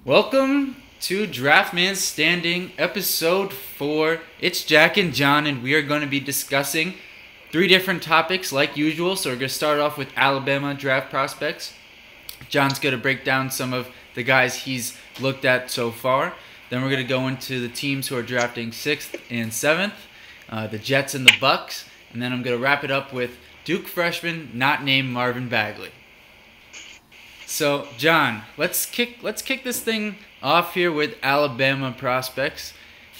Welcome to Draftman Standing, episode 4. It's Jack and John, and we are going to be discussing 3 different topics like usual. So we're going to start off with Alabama draft prospects. John's going to break down some of the guys he's looked at so far. Then we're going to go into the teams who are drafting 6th and 7th, the Jets and the Bucs. And then I'm going to wrap it up with Duke freshman not named Marvin Bagley. So, John, let's kick this thing off here with Alabama prospects.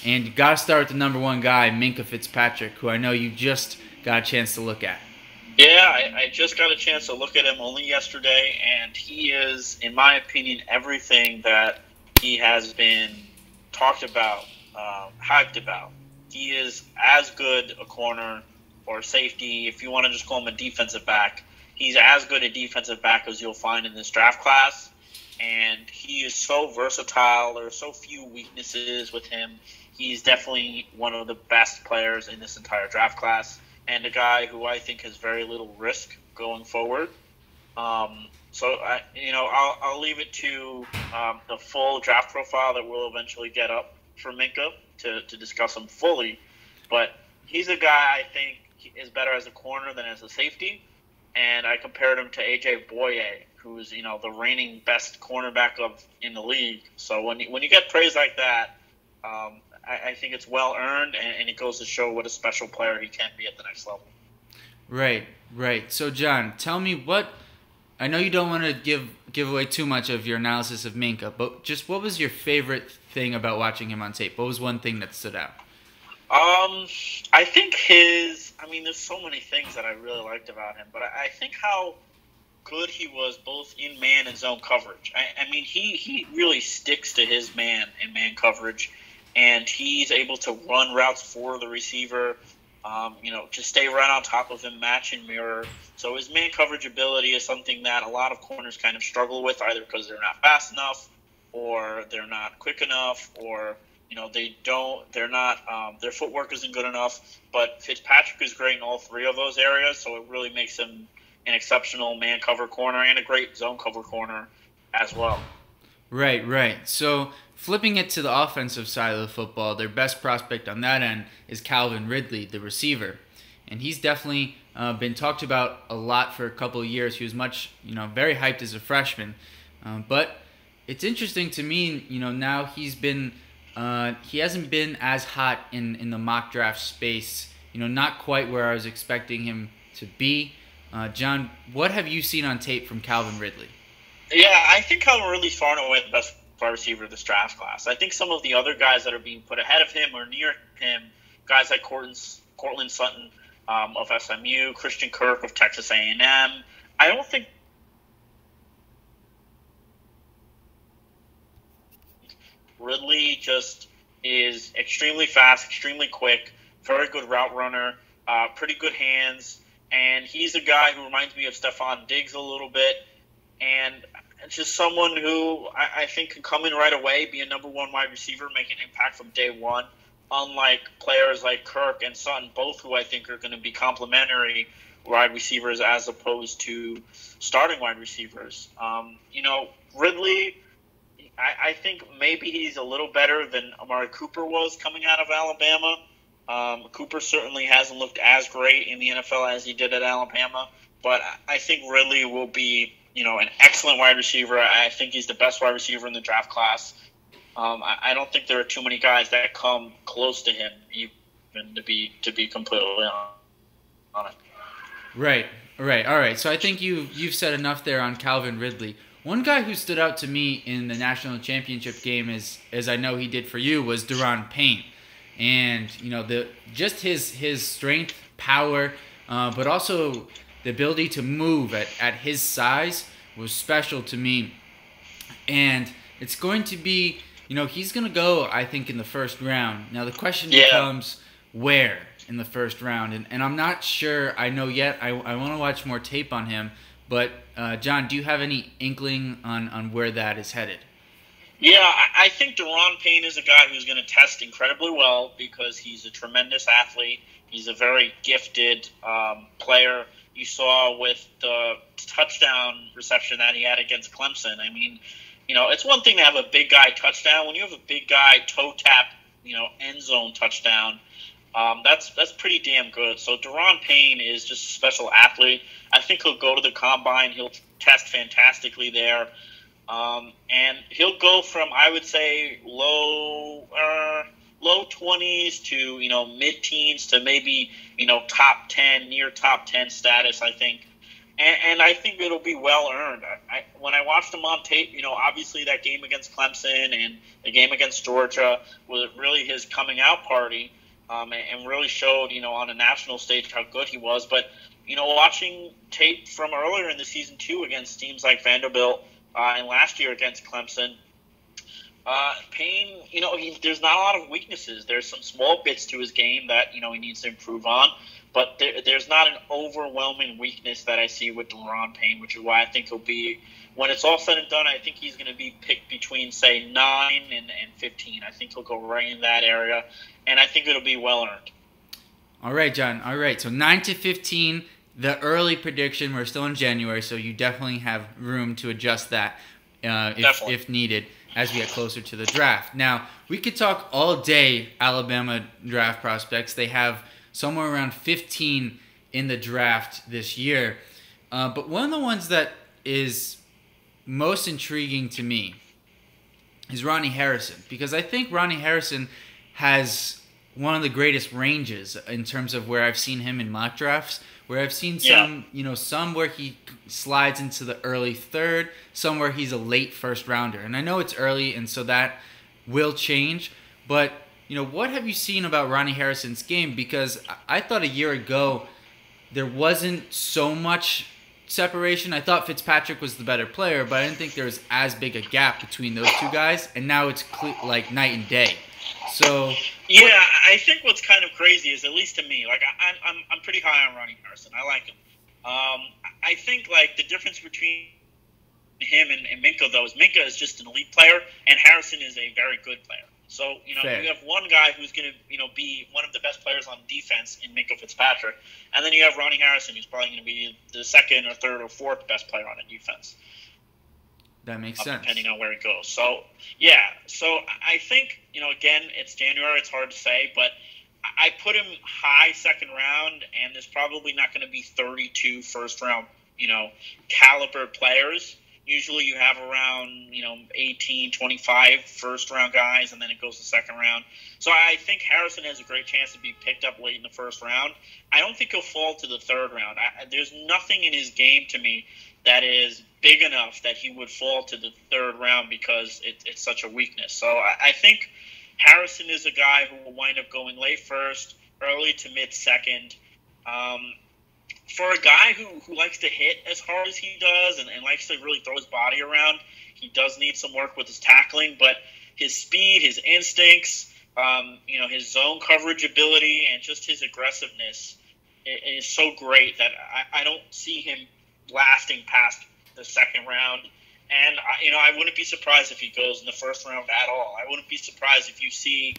And you got to start with the number 1 guy, Minkah Fitzpatrick, who I know you just got a chance to look at. Yeah, I just got a chance to look at him only yesterday, and he is, in my opinion, everything that he has been talked about, hyped about. He is as good a corner or safety, if you want to just call him a defensive back. He's as good a defensive back as you'll find in this draft class, and he is so versatile. There are so few weaknesses with him. He's definitely one of the best players in this entire draft class, and a guy who I think has very little risk going forward. I'll leave it to the full draft profile that we'll eventually get up for Minkah to discuss him fully. But he's a guy I think is better as a corner than as a safety. And I compared him to A.J. Boye, who's the reigning best cornerback in the league. So when you get praise like that, I think it's well earned, and it goes to show what a special player he can be at the next level. Right. So John, tell me I know you don't want to give away too much of your analysis of Minkah, but just what was your favorite thing about watching him on tape? What was one thing that stood out? I think there's so many things that I really liked about him, but I think how good he was both in man and zone coverage. He really sticks to his man in man coverage, and he's able to run routes for the receiver, just stay right on top of him, match and mirror. So his man coverage ability is something that a lot of corners kind of struggle with, either because they're not fast enough, or they're not quick enough, or their footwork isn't good enough. But Fitzpatrick is great in all 3 of those areas, so it really makes him an exceptional man cover corner and a great zone cover corner as well. Right. So flipping it to the offensive side of the football, their best prospect on that end is Calvin Ridley, the receiver. And he's definitely been talked about a lot for a couple of years. He was very hyped as a freshman. But it's interesting to me, now he hasn't been as hot in the mock draft space, not quite where I was expecting him to be. John, what have you seen on tape from Calvin Ridley? Yeah, I think Calvin Ridley's far and away the best wide receiver of this draft class. I think some of the other guys that are being put ahead of him or near him, guys like Cortland Sutton of SMU, Christian Kirk of Texas A&M, I don't think Ridley just is extremely fast, extremely quick, very good route runner, pretty good hands, and he's a guy who reminds me of Stephon Diggs a little bit, and just someone who I think can come in right away, be a number 1 wide receiver, make an impact from day one, unlike players like Kirk and Sutton, both who I think are going to be complementary wide receivers as opposed to starting wide receivers. Ridley, I think maybe he's a little better than Amari Cooper was coming out of Alabama. Cooper certainly hasn't looked as great in the NFL as he did at Alabama, but I think Ridley will be, an excellent wide receiver. I think he's the best wide receiver in the draft class. I don't think there are too many guys that come close to him, even to be completely honest. Right. All right. So I think you've said enough there on Calvin Ridley. One guy who stood out to me in the national championship game, as I know he did for you, was Daron Payne. And just his strength, power, but also the ability to move at his size was special to me. And it's going to be, he's going to go, I think, in the first round. Now the question becomes where in the first round, and I'm not sure I know yet. I want to watch more tape on him. But, John, do you have any inkling on where that is headed? Yeah, I think Daron Payne is a guy who's going to test incredibly well because he's a tremendous athlete. He's a very gifted player. You saw with the touchdown reception that he had against Clemson. it's one thing to have a big guy touchdown. When you have a big guy toe tap, end zone touchdown, that's pretty damn good. So Deron Payne is just a special athlete. I think he'll go to the combine. He'll test fantastically there. And he'll go from, I would say, low 20s to, mid-teens to maybe, top 10, near top 10 status, I think. And I think it'll be well earned. When I watched him on tape, obviously that game against Clemson and the game against Georgia was really his coming out party, and really showed, on a national stage how good he was. But, watching tape from earlier in the season too against teams like Vanderbilt and last year against Clemson, Payne, there's not a lot of weaknesses. There's some small bits to his game that, he needs to improve on. But there's not an overwhelming weakness that I see with Deron Payne, which is why I think he'll be, when it's all said and done, I think he's going to be picked between, say, 9 and 15. I think he'll go right in that area, and I think it'll be well earned. All right, John. All right, so 9 to 15, the early prediction. We're still in January, so you definitely have room to adjust that if needed as we get closer to the draft. Now, we could talk all day Alabama draft prospects. They have somewhere around 15 in the draft this year. But one of the ones that is most intriguing to me is Ronnie Harrison, because I think Ronnie Harrison has one of the greatest ranges in terms of where I've seen him in mock drafts, where I've seen some where he slides into the early third, some where he's a late first rounder. And I know it's early, and so that will change, but what have you seen about Ronnie Harrison's game? Because I thought a year ago there wasn't so much separation. I thought Fitzpatrick was the better player, but I didn't think there was as big a gap between those two guys. And now it's like night and day. So yeah, I think what's kind of crazy is, at least to me, like I'm pretty high on Ronnie Harrison. I like him. I think like the difference between him and Minka, though, is Minka is just an elite player, and Harrison is a very good player. So, you have one guy who's going to, be one of the best players on defense in Minka Fitzpatrick, and then you have Ronnie Harrison, who's probably going to be the second or third or fourth best player on a defense. That makes sense. Depending on where he goes. So, yeah. So, I think, again, it's January. It's hard to say, but I put him high second round, and there's probably not going to be 32 first-round, caliber players. Usually you have around, 18, 25 first-round guys, and then it goes to second round. So I think Harrison has a great chance to be picked up late in the first round. I don't think he'll fall to the third round. There's nothing in his game to me that is big enough that he would fall to the third round because it's such a weakness. So I think Harrison is a guy who will wind up going late first, early to mid-second. For a guy who likes to hit as hard as he does and likes to really throw his body around, he does need some work with his tackling, but his speed, his instincts, his zone coverage ability, and just his aggressiveness is so great that I don't see him lasting past the second round. And, I wouldn't be surprised if he goes in the first round at all. I wouldn't be surprised if you see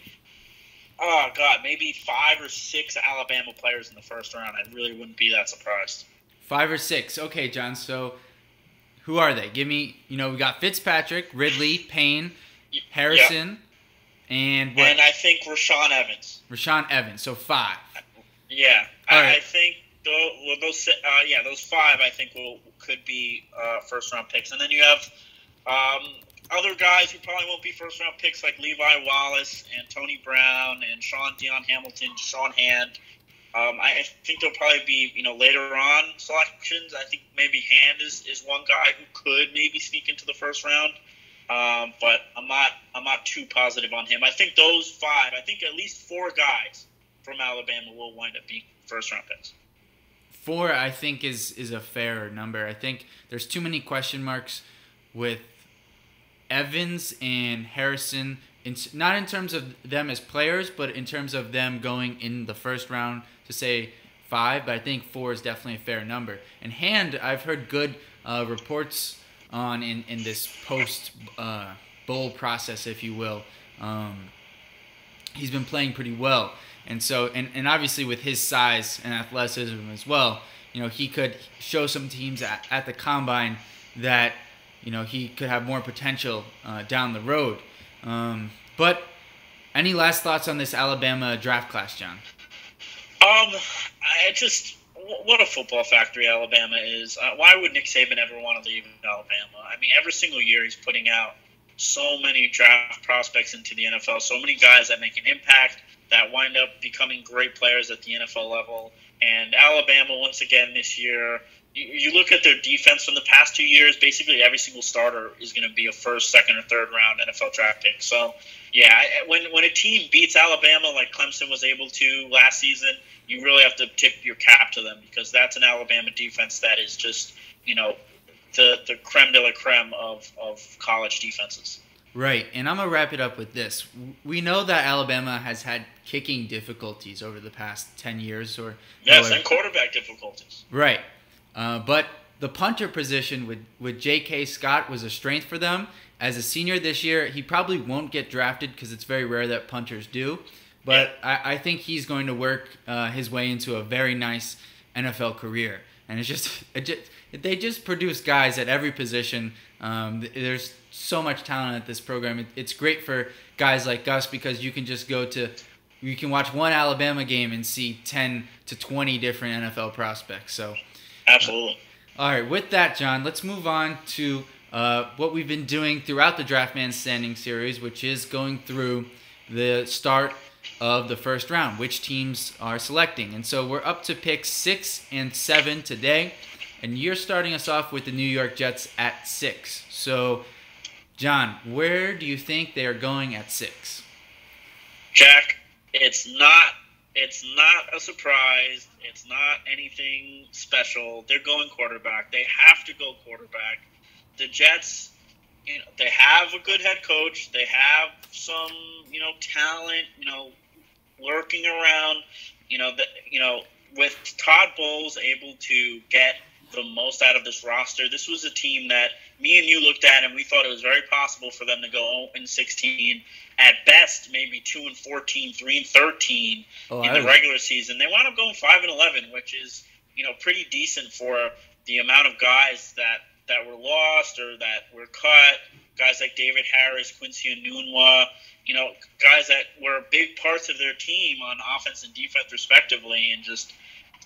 maybe 5 or 6 Alabama players in the first round. I really wouldn't be that surprised. 5 or 6. Okay, John. So who are they? Give me, we got Fitzpatrick, Ridley, Payne, Harrison, and what? And I think Rashaan Evans. Rashaan Evans. So 5. Yeah. Right. I think those 5 I think could be first round picks. And then you have other guys who probably won't be first-round picks like Levi Wallace and Tony Brown and Dion Hamilton, Sean Hand. I think there'll probably be, later on selections. I think maybe Hand is one guy who could maybe sneak into the first round. But I'm not too positive on him. I think those 5, I think at least 4 guys from Alabama will wind up being first-round picks. 4, I think, is a fair number. I think there's too many question marks with Evans and Harrison, not in terms of them as players, but in terms of them going in the first round to say 5, but I think 4 is definitely a fair number. And Hand, I've heard good reports on in this post-bowl process, if you will. He's been playing pretty well. And so, and obviously with his size and athleticism as well, he could show some teams at the combine that he could have more potential down the road. But any last thoughts on this Alabama draft class, John? What a football factory Alabama is. Why would Nick Saban ever want to leave Alabama? I mean, every single year he's putting out so many draft prospects into the NFL, so many guys that make an impact, that wind up becoming great players at the NFL level. And Alabama, once again this year, you look at their defense from the past 2 years, basically every single starter is going to be a first, second, or third round NFL draft pick. So, yeah, when a team beats Alabama like Clemson was able to last season, you really have to tip your cap to them, because that's an Alabama defense that is just, the creme de la creme of college defenses. Right, and I'm going to wrap it up with this. We know that Alabama has had kicking difficulties over the past 10 years. Yes, and quarterback difficulties. Right, but the punter position with J.K. Scott was a strength for them. As a senior this year, he probably won't get drafted because it's very rare that punters do. But yeah. I think he's going to work his way into a very nice NFL career. And they just produce guys at every position. There's so much talent at this program. It's great for guys like us because you can watch one Alabama game and see 10 to 20 different NFL prospects. So, absolutely. All right, with that, John, let's move on to what we've been doing throughout the Draft Man Standing series, which is going through the start of the first round, which teams are selecting. And so we're up to picks 6 and 7 today, and you're starting us off with the New York Jets at 6. So, John, where do you think they are going at 6? Jack, it's not a surprise. It's not anything special. They're going quarterback. They have to go quarterback. The Jets, they have a good head coach. They have some, talent, lurking around. With Todd Bowles able to get the most out of this roster, this was a team that me and you looked at and we thought it was very possible for them to go 0-16. At best, maybe 2-14, 3-13 in the regular season. They wound up going 5-11, which is, pretty decent for the amount of guys that were lost or that were cut. Guys like David Harris, Quincy Enunwa, guys that were big parts of their team on offense and defense respectively, and just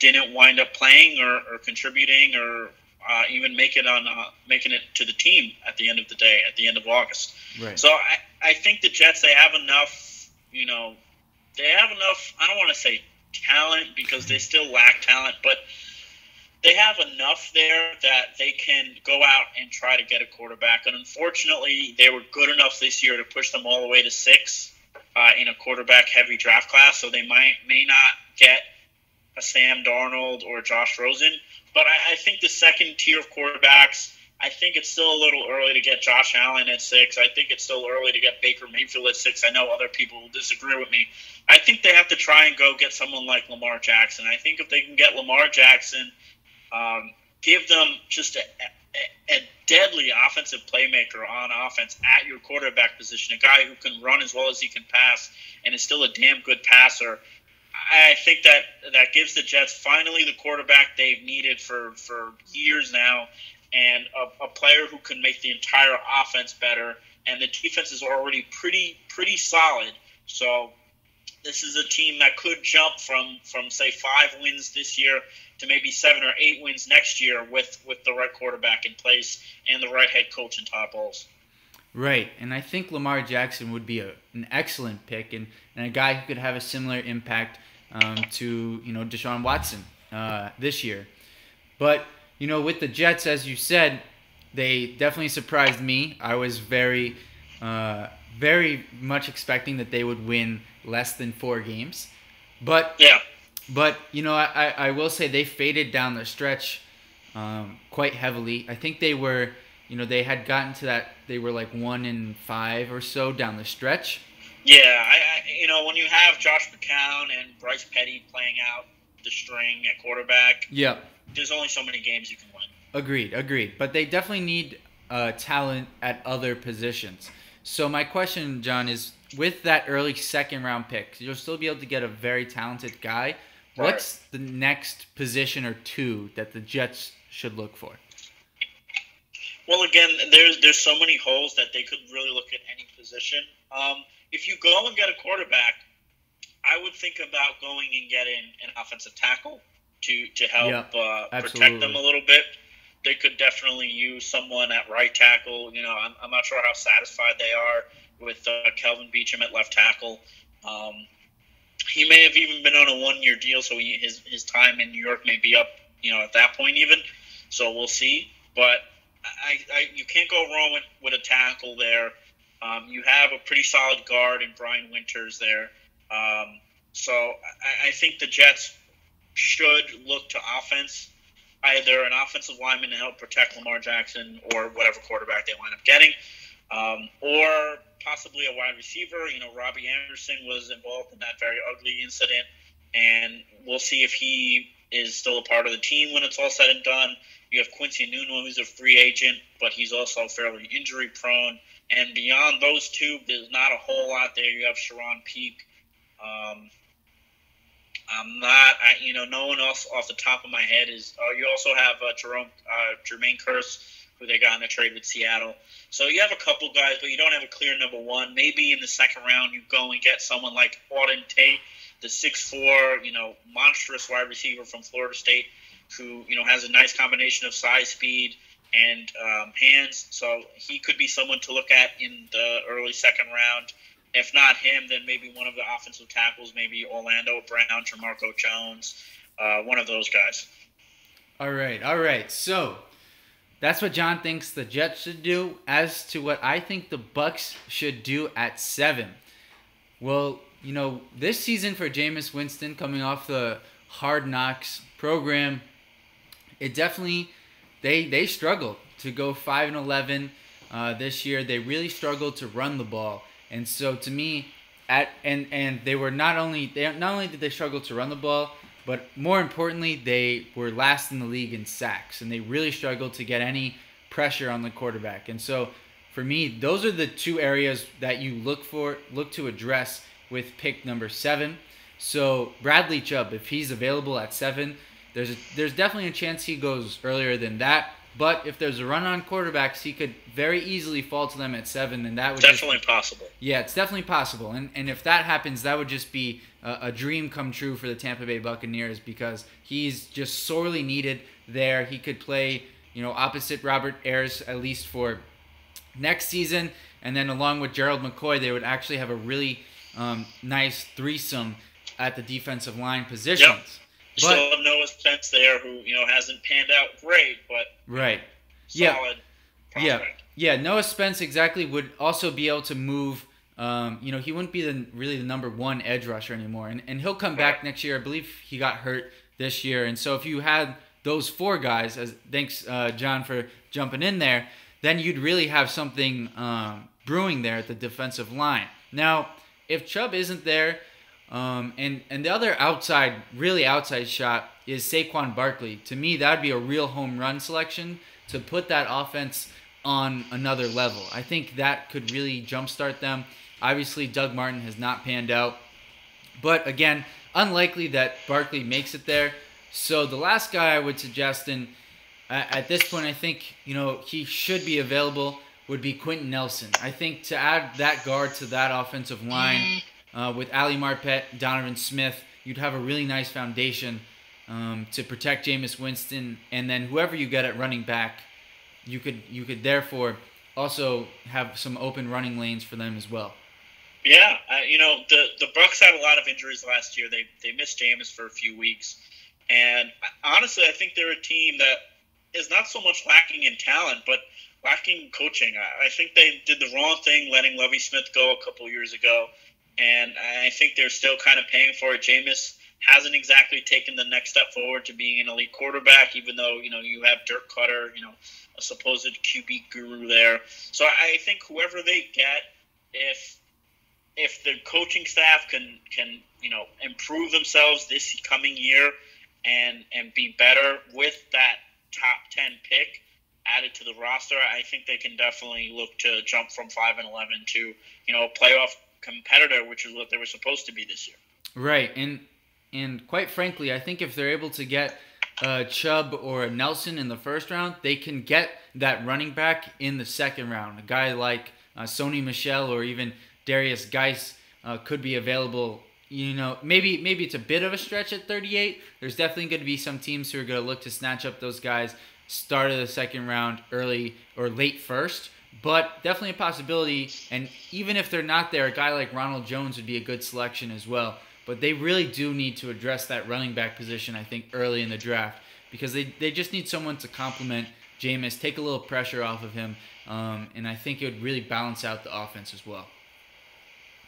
didn't wind up playing or contributing or even making it to the team at the end of the day, at the end of August. Right. So I think the Jets, they have enough, I don't want to say talent because they still lack talent, but they have enough there that they can go out and try to get a quarterback. And unfortunately, they were good enough this year to push them all the way to 6 in a quarterback-heavy draft class, so they may not get a Sam Darnold or Josh Rosen. But I think the second tier of quarterbacks, I think it's still a little early to get Josh Allen at 6. I think it's still early to get Baker Mayfield at 6. I know other people will disagree with me. I think they have to try and go get someone like Lamar Jackson. I think if they can get Lamar Jackson, give them just a deadly offensive playmaker on offense at your quarterback position, a guy who can run as well as he can pass and is still a damn good passer. I think that gives the Jets finally the quarterback they've needed for years now, and a player who can make the entire offense better. And the defense is already pretty solid. So this is a team that could jump from say 5 wins this year to maybe 7 or 8 wins next year with the right quarterback in place and the right head coach in Todd Bowles. Right, and I think Lamar Jackson would be an excellent pick and a guy who could have a similar impact to Deshaun Watson this year. But with the Jets, as you said, they definitely surprised me. I was very much expecting that they would win less than 4 games. But yeah. But I will say they faded down the stretch quite heavily. I think they were. They had gotten to that. They were like 1-5 or so down the stretch. Yeah, when you have Josh McCown and Bryce Petty playing out the string at quarterback, yeah, there's only so many games you can win. Agreed. But they definitely need talent at other positions. So my question, John, is with that early second-round pick, you'll still be able to get a very talented guy. Right. What's the next position or two that the Jets should look for? Well, again, there's so many holes that they could really look at any position. If you go and get a quarterback, I would think about going and getting an offensive tackle to help Yep, protect them absolutely. a little bit. They could definitely use someone at right tackle. I'm not sure how satisfied they are with Kelvin Beachum at left tackle. Um, he may have even been on a 1-year deal, so his time in New York may be up, at that point even. So we'll see. But you can't go wrong with a tackle there. You have a pretty solid guard in Brian Winters there. So I think the Jets should look to offense, either an offensive lineman to help protect Lamar Jackson or whatever quarterback they wind up getting, or possibly a wide receiver. Robbie Anderson was involved in that very ugly incident, and we'll see if he is still a part of the team when it's all said and done. You have Quincy Nuno, who's a free agent, but he's also fairly injury prone. And beyond those two, there's not a whole lot there. You have Sharon Peak. I'm not, no one else off the top of my head is. You also have Jermaine Kearse, who they got in a trade with Seattle. So you have a couple guys, but you don't have a clear number one. Maybe in the second round, you go and get someone like Auden Tate, the 6'4", monstrous wide receiver from Florida State, who has a nice combination of size, speed, and hands. So he could be someone to look at in the early second round. If not him, then maybe one of the offensive tackles, maybe Orlando Brown, Jamarco Jones, one of those guys. All right. So that's what John thinks the Jets should do. As to what I think the Bucs should do at 7. Well, this season for Jameis Winston, coming off the Hard Knocks program, it definitely they struggled to go 5-11 this year. They really struggled to run the ball. And so to me, and they were not only did they struggle to run the ball, but more importantly, they were last in the league in sacks, and they really struggled to get any pressure on the quarterback. And so for me, those are the two areas that you look to address with pick number 7. So Bradley Chubb, if he's available at 7, there's definitely a chance he goes earlier than that. But if there's a run on quarterbacks, he could very easily fall to them at 7, and that would definitely possible. Yeah, it's definitely possible. And if that happens, that would just be a dream come true for the Tampa Bay Buccaneers, because he's just sorely needed there. He could play, opposite Robert Ayers at least for next season, and then along with Gerald McCoy, they would actually have a really nice threesome at the defensive line positions. Yep. Still have Noah Spence there, who hasn't panned out great, but right, solid prospect. Yeah. Noah Spence exactly would also be able to move. He wouldn't be really the number one edge rusher anymore, and he'll come back next year. I believe he got hurt this year, and so if you had those 4 guys, thanks John for jumping in there, then you'd really have something brewing there at the defensive line. Now, if Chubb isn't there. And the other really outside shot is Saquon Barkley. To me, that would be a real home run selection to put that offense on another level. I think that could really jumpstart them. Obviously, Doug Martin has not panned out. But again, unlikely that Barkley makes it there. So the last guy I would suggest, and at this point I think he should be available, would be Quentin Nelson. I think to add that guard to that offensive line, with Ali Marpet, Donovan Smith, you'd have a really nice foundation to protect Jameis Winston, and then whoever you get at running back, you could therefore also have some open running lanes for them as well. Yeah, the Bucs had a lot of injuries last year. They missed Jameis for a few weeks, and honestly, I think they're a team that is not so much lacking in talent, but lacking coaching. I think they did the wrong thing letting Lovie Smith go a couple years ago. And I think they're still kind of paying for it. Jameis hasn't exactly taken the next step forward to being an elite quarterback, even though, you have Dirk Cutter, a supposed QB guru there. So I think whoever they get, if the coaching staff can improve themselves this coming year and be better with that top 10 pick added to the roster, I think they can definitely look to jump from 5-11 to, a playoff competitor, which is what they were supposed to be this year. Right, and quite frankly, I think if they're able to get Chubb or a Nelson in the first round, they can get that running back in the second round. A guy like Sony Michel or even Darius Geis could be available. Maybe it's a bit of a stretch at 38. There's definitely going to be some teams who are going to look to snatch up those guys start of the second round, early or late first. But definitely a possibility. And even if they're not there, a guy like Ronald Jones would be a good selection as well. But they really do need to address that running back position, I think, early in the draft. Because they just need someone to complement Jameis, take a little pressure off of him. And I think it would really balance out the offense as well.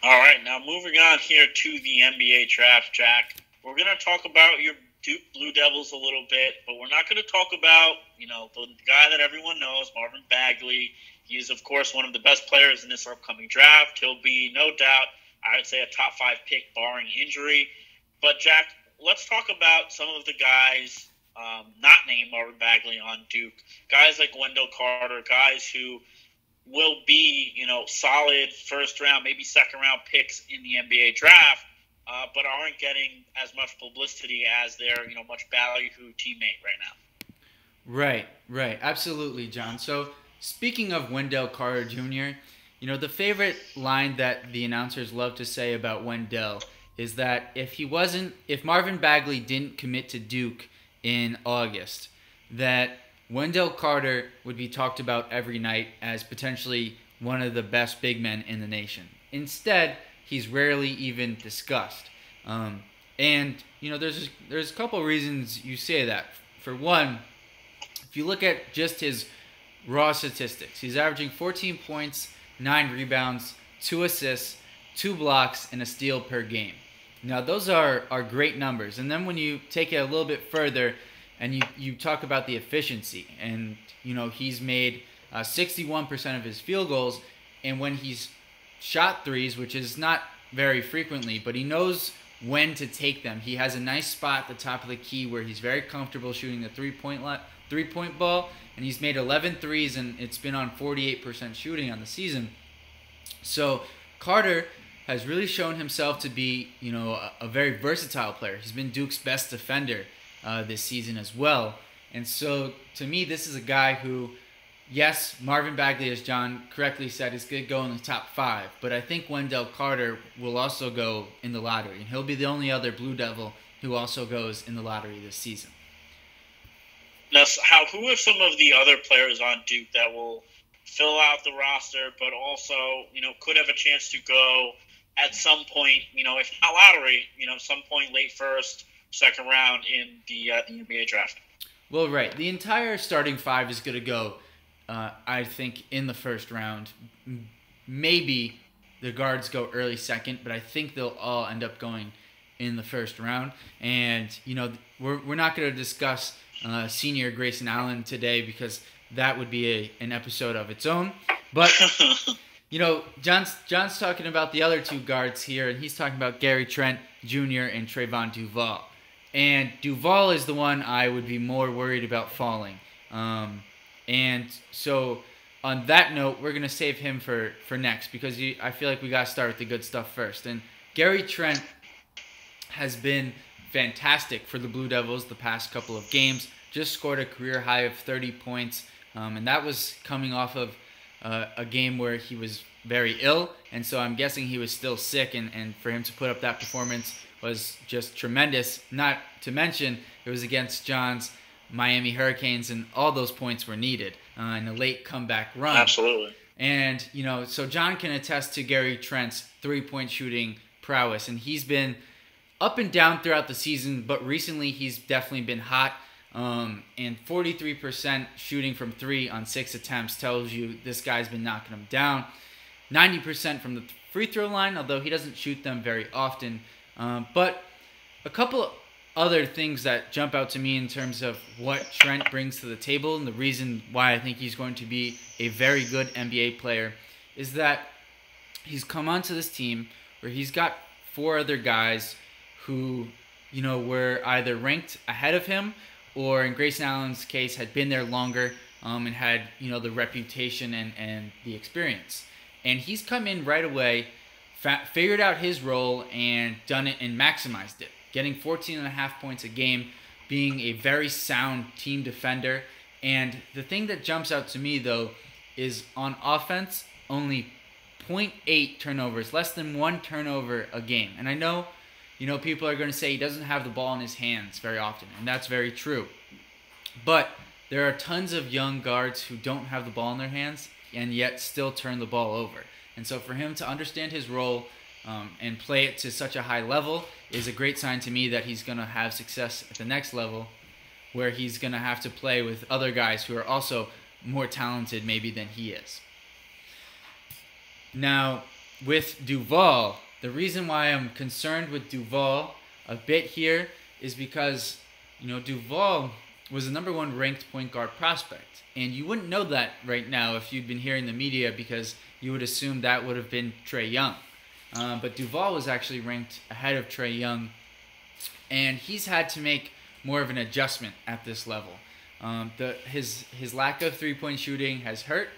All right, now moving on here to the NBA draft, Jack. We're going to talk about your Duke Blue Devils a little bit, but we're not going to talk about, the guy that everyone knows, Marvin Bagley. He is, of course, one of the best players in this upcoming draft. He'll be, no doubt, I would say a top 5 pick barring injury. But, Jack, let's talk about some of the guys not named Marvin Bagley on Duke. Guys like Wendell Carter, guys who will be, solid first-round, maybe second-round picks in the NBA draft, but aren't getting as much publicity as their, much ballyhoo teammate right now. Right. Absolutely, John. So, speaking of Wendell Carter Jr., the favorite line that the announcers love to say about Wendell is that if Marvin Bagley didn't commit to Duke in August, that Wendell Carter would be talked about every night as potentially one of the best big men in the nation. Instead, he's rarely even discussed. And there's a couple of reasons you say that. For one, if you look at just his raw statistics, he's averaging 14 points, 9 rebounds, 2 assists, 2 blocks, and a steal per game. Now, those are great numbers. And then when you take it a little bit further and you talk about the efficiency, and, he's made 61% of his field goals, and when he's shot threes, which is not very frequently, but he knows when to take them. He has a nice spot at the top of the key where he's very comfortable shooting the three-point ball, and he's made 11 threes, and it's been on 48% shooting on the season. So Carter has really shown himself to be, a very versatile player. He's been Duke's best defender this season as well. And so, to me, this is a guy who, yes, Marvin Bagley, as John correctly said, is going to go in the top 5. But I think Wendell Carter will also go in the lottery. And he'll be the only other Blue Devil who also goes in the lottery this season. Now, who are some of the other players on Duke that will fill out the roster, but also, could have a chance to go at some point, if not lottery, some point late first, second round in the NBA draft? Well, right. The entire starting 5 is going to go, I think, in the first round. Maybe the guards go early second, but I think they'll all end up going in the first round. And, we're not going to discuss senior Grayson Allen today because that would be an episode of its own. But, John's talking about the other 2 guards here, and he's talking about Gary Trent Jr. and Trayvon Duval. And Duval is the one I would be more worried about falling. And so on that note, we're going to save him for next because I feel like we got to start with the good stuff first. And Gary Trent has been fantastic for the Blue Devils the past couple of games. Just scored a career high of 30 points. And that was coming off of a game where he was very ill. And so I'm guessing he was still sick. And for him to put up that performance was just tremendous. Not to mention, it was against John's Miami Hurricanes, and all those points were needed in a late comeback run. Absolutely. And, so John can attest to Gary Trent's three-point shooting prowess. And he's been up and down throughout the season, but recently he's definitely been hot. And 43% shooting from 3 on 6 attempts tells you this guy's been knocking them down. 90% from the free throw line, although he doesn't shoot them very often. But a couple other things that jump out to me in terms of what Trent brings to the table and the reason why I think he's going to be a very good NBA player is that he's come onto this team where he's got 4 other guys who, were either ranked ahead of him or in Grayson Allen's case had been there longer and had, the reputation and the experience. And he's come in right away, figured out his role and done it and maximized it, getting 14.5 points a game, being a very sound team defender. And the thing that jumps out to me, though, is on offense, only 0.8 turnovers, less than 1 turnover a game. And I know, people are going to say he doesn't have the ball in his hands very often, and that's very true. But there are tons of young guards who don't have the ball in their hands and yet still turn the ball over. And so for him to understand his role and play it to such a high level is a great sign to me that he's going to have success at the next level, where he's going to have to play with other guys who are also more talented maybe than he is. Now, with Duval, the reason why I'm concerned with Duval a bit here is because, Duval was the number 1 ranked point guard prospect. And you wouldn't know that right now if you'd been hearing the media, because you would assume that would have been Trae Young. But Duval was actually ranked ahead of Trae Young, and he's had to make more of an adjustment at this level. His lack of three-point shooting has hurt,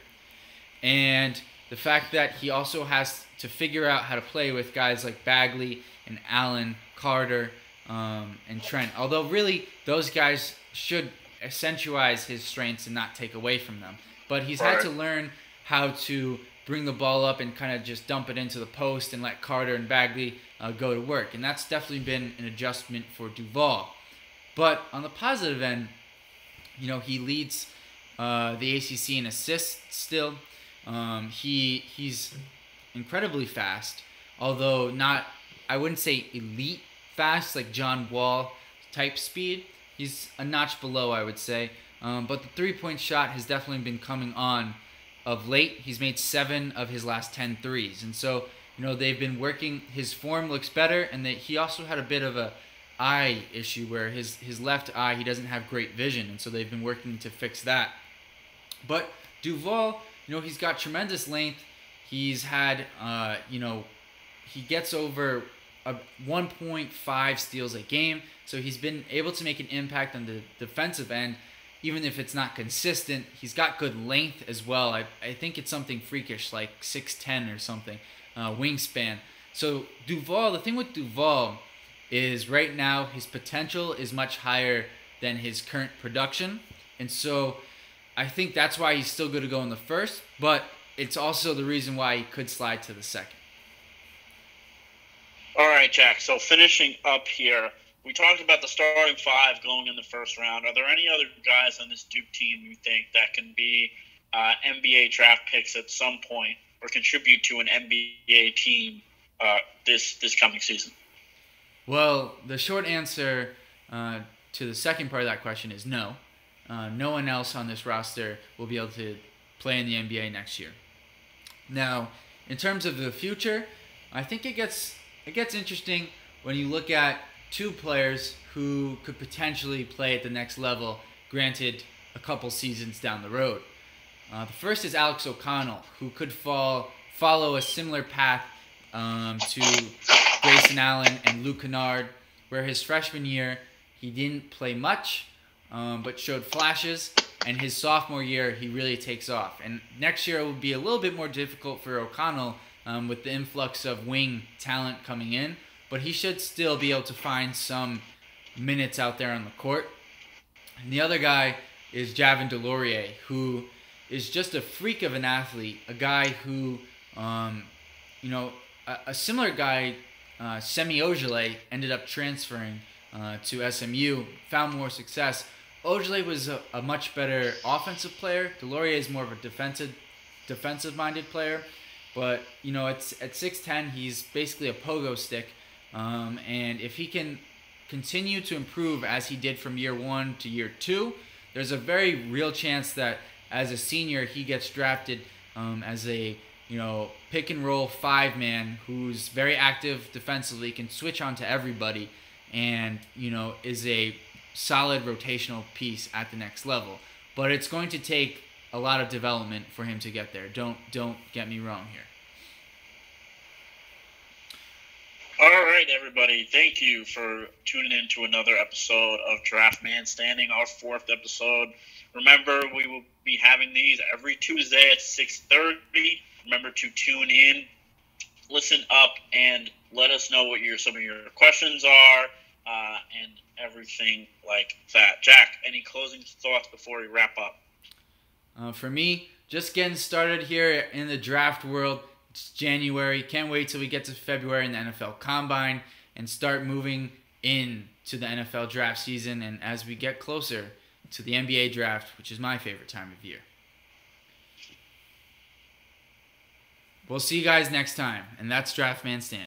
and the fact that he also has to figure out how to play with guys like Bagley and Allen, Carter, and Trent. Although really those guys should accentuate his strengths and not take away from them. But he's had to learn how to bring the ball up and kind of just dump it into the post and let Carter and Bagley go to work. And that's definitely been an adjustment for Duval. But on the positive end, he leads the ACC in assists still. He's incredibly fast, although not, I wouldn't say elite fast, like John Wall type speed. He's a notch below, I would say. But the three-point shot has definitely been coming on of late. He's made 7 of his last 10 threes. And so, they've been working. His form looks better, and he also had a bit of a eye issue where his left eye, he doesn't have great vision. And so they've been working to fix that. But Duval, he's got tremendous length. He's had, he gets over 1.5 steals a game. So he's been able to make an impact on the defensive end, even if it's not consistent. He's got good length as well. I think it's something freakish, like 6'10" or something, wingspan. So Duval, the thing with Duval is right now his potential is much higher than his current production. And so I think that's why he's still going to go in the first, but it's also the reason why he could slide to the second. All right, Jack. So finishing up here, we talked about the starting 5 going in the first round. Are there any other guys on this Duke team you think that can be NBA draft picks at some point or contribute to an NBA team this coming season? Well, the short answer to the second part of that question is no. No one else on this roster will be able to play in the NBA next year. Now, in terms of the future, I think it gets interesting when you look at 2 players who could potentially play at the next level, granted a couple seasons down the road. The first is Alex O'Connell, who could follow a similar path to Grayson Allen and Luke Kennard, where his freshman year he didn't play much, but showed flashes, and his sophomore year he really takes off. And next year it will be a little bit more difficult for O'Connell with the influx of wing talent coming in, but he should still be able to find some minutes out there on the court. And the other guy is Javin DeLaurier, who is just a freak of an athlete, a guy who, a similar guy, Semi Ojeleye, ended up transferring to SMU, found more success. Ojeleye was a much better offensive player. DeLaurier is more of a defensive-minded player. But, at 6'10", he's basically a pogo stick. And if he can continue to improve as he did from year 1 to year 2, there's a very real chance that as a senior he gets drafted as a pick and roll 5-man who's very active defensively, can switch on to everybody, and is a solid rotational piece at the next level. But it's going to take a lot of development for him to get there. Don't get me wrong here. All right, everybody. Thank you for tuning in to another episode of Draft Man Standing, our 4th episode. Remember, we will be having these every Tuesday at 6:30. Remember to tune in, listen up, and let us know what some of your questions are. And everything like that. Jack, any closing thoughts before we wrap up? For me, just getting started here in the draft world. It's January. Can't wait till we get to February in the NFL Combine and start moving into the NFL draft season. And as we get closer to the NBA draft, which is my favorite time of year. We'll see you guys next time. And that's Draft Man Stand.